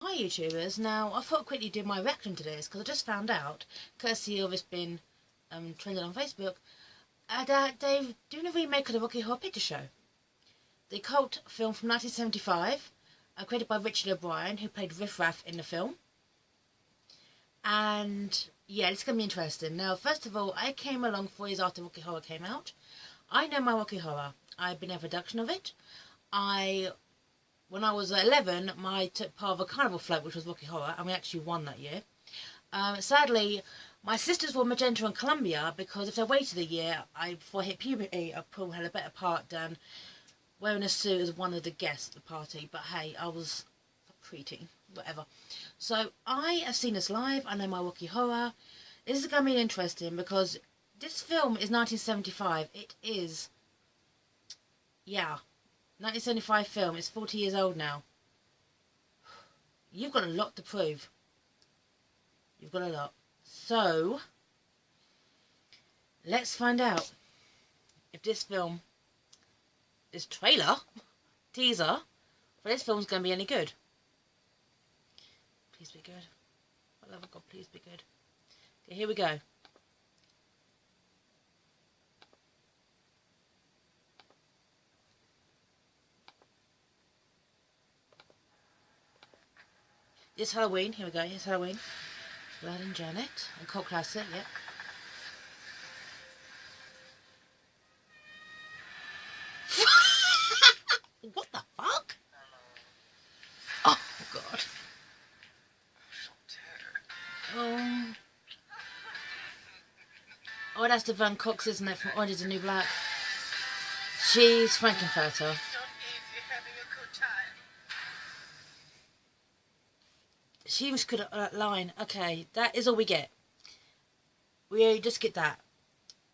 Hi YouTubers, now I thought I'd quickly do my reaction to this because I just found out, courtesy of it's been trending on Facebook, that they're doing a remake of the Rocky Horror Picture Show. The cult film from 1975, created by Richard O'Brien, who played Riff Raff in the film. And yeah, it's going to be interesting. Now, first of all, I came along 4 years after Rocky Horror came out. I know my Rocky Horror. I've been in a production of it. When I was 11, I took part of a carnival float, which was Rocky Horror, and we actually won that year. Sadly, my sisters were Magenta and Columbia, because if they waited a year before I hit puberty, I probably had a better part than wearing a suit as one of the guests at the party. But hey, I was a preteen, whatever. So I have seen this live. I know my Rocky Horror. This is going to be interesting because this film is 1975. It is, yeah. 1975 film. It's 40 years old now. You've got a lot to prove. You've got a lot. So, let's find out if this film, this trailer, teaser, for this film's going to be any good. Please be good. For the love of God, please be good. Okay, here we go. This Halloween, here we go, here's Halloween. Blood and Janet, and cult classic, yep. What the fuck? Oh, God. Oh, that's the Van Cox, isn't it, from Orange is the New Black? She's Frankenfurter. She even could that line. Okay, that is all we get. We just get that.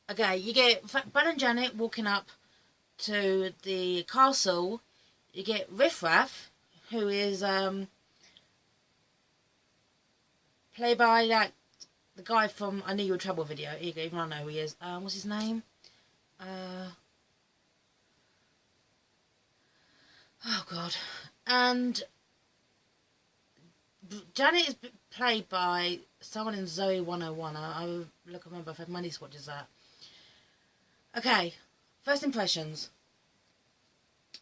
Okay, you get Brad and Janet walking up to the castle. You get Riff Raff, who is played by the guy from I Knew You Were Trouble video. Even I know who he is. What's his name? Oh God. And Janet is played by someone in Zoe 101. I remember if I had money swatches that. Okay, first impressions.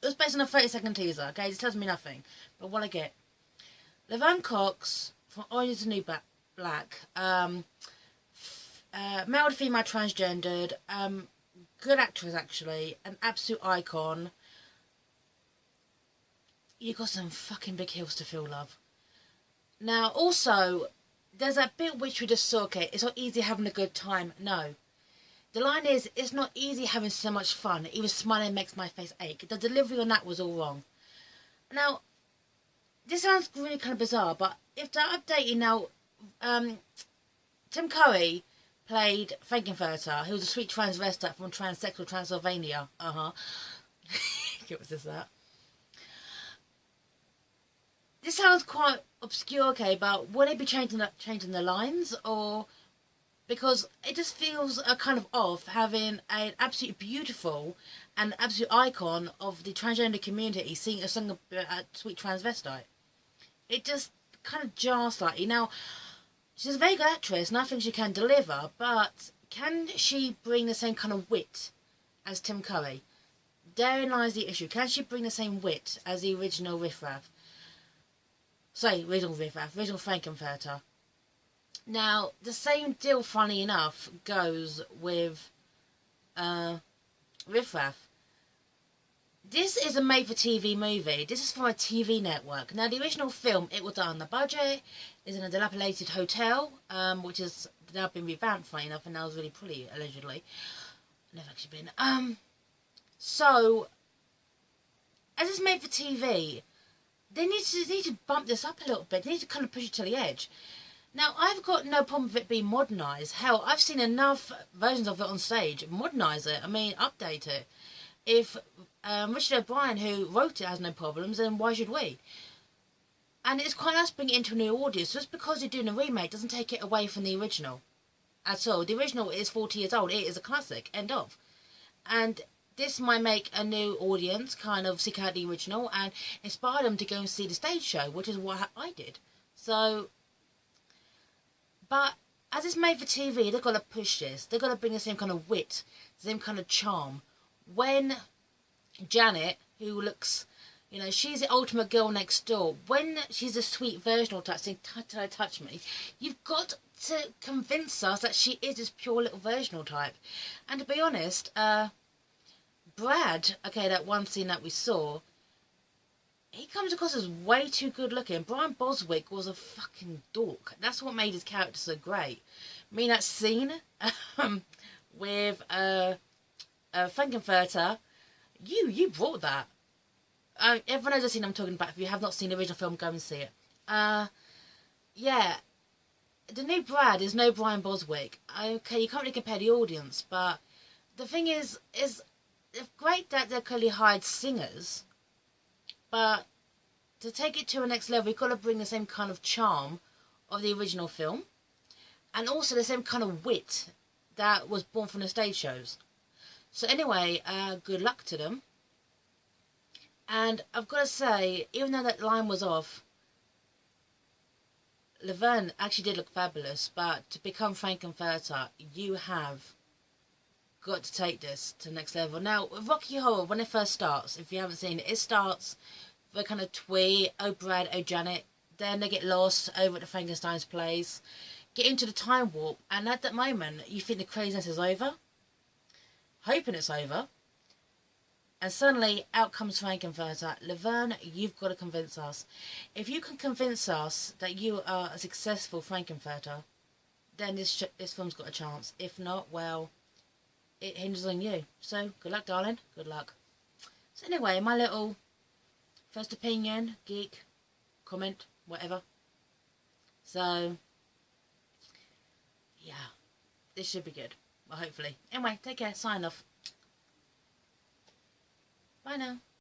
It was based on a 30-second teaser. Okay, this tells me nothing. But what I get. Laverne Cox from Orange is the New Black. Male to female transgendered. Good actress, actually. An absolute icon. You got some fucking big heels to fill, love. Now, also, there's that bit which we just saw, okay, it's not easy having a good time. No. The line is, it's not easy having so much fun. Even smiling makes my face ache. The delivery on that was all wrong. Now, this sounds really kind of bizarre, but if they're updating now, Tim Curry played Frankenfurter, who was a sweet transvestite from transsexual Transylvania. What was that? This sounds quite obscure, okay, but would they be changing the lines, or because it just feels kind of off having an absolutely beautiful and absolute icon of the transgender community singing a song about a sweet transvestite. It just kind of jars slightly. Now, she's a very good actress, and I think she can deliver, but can she bring the same kind of wit as Tim Curry? Therein lies the issue. Can she bring the same wit as the original Riff Raff? Sorry, original Riff Raff, original Frankenfurter. Now, the same deal, funny enough, goes with Riff Raff. This is a made-for-TV movie. This is for a TV network. Now, the original film, it was done on the budget, is in a dilapidated hotel, which has now been revamped, funny enough, and now is really pretty, allegedly. Never actually been. So, as it's made for TV, they need to bump this up a little bit. They need to kind of push it to the edge. Now, I've got no problem with it being modernised. Hell, I've seen enough versions of it on stage. Modernise it. I mean, update it. If Richard O'Brien, who wrote it, has no problems, then why should we? And it's quite nice to bring it into a new audience. Just because you're doing a remake doesn't take it away from the original at all. The original is 40 years old. It is a classic. End of. And this might make a new audience kind of seek out the original and inspire them to go and see the stage show, which is what I did. So, but as it's made for TV, they've got to push this. They've got to bring the same kind of wit, the same kind of charm. When Janet, who looks, you know, she's the ultimate girl next door. When she's a sweet versional type saying, touch me, you've got to convince us that she is this pure little versional type. And to be honest, Brad, okay, that one scene that we saw, he comes across as way too good looking. Brian Boswick was a fucking dork. That's what made his character so great. I mean, that scene with Frankenfurter, you brought that. Everyone knows the scene I'm talking about. If you have not seen the original film, go and see it. Yeah, the new Brad is no Brian Boswick. Okay, you can't really compare the audience, but the thing is it's great that they clearly hired singers, but to take it to a next level, you've got to bring the same kind of charm of the original film, and also the same kind of wit that was born from the stage shows. So anyway, good luck to them. And I've got to say, even though that line was off, Laverne actually did look fabulous, but to become Frankenfurter, you have got to take this to the next level. Now, with Rocky Horror, when it first starts, if you haven't seen it, it starts with a kind of twee, oh Brad, oh Janet, then they get lost over at the Frankenstein's place, get into the time warp, and at that moment, you think the craziness is over, hoping it's over, and suddenly, out comes Frankenfurter. Laverne, you've got to convince us. If you can convince us that you are a successful Frankenfurter, then this film's got a chance. If not, well, it hinges on you. So, good luck, darling. Good luck. So anyway, my little first opinion, geek, comment, whatever. So, yeah, this should be good. Well, hopefully. Anyway, take care. Sign off. Bye now.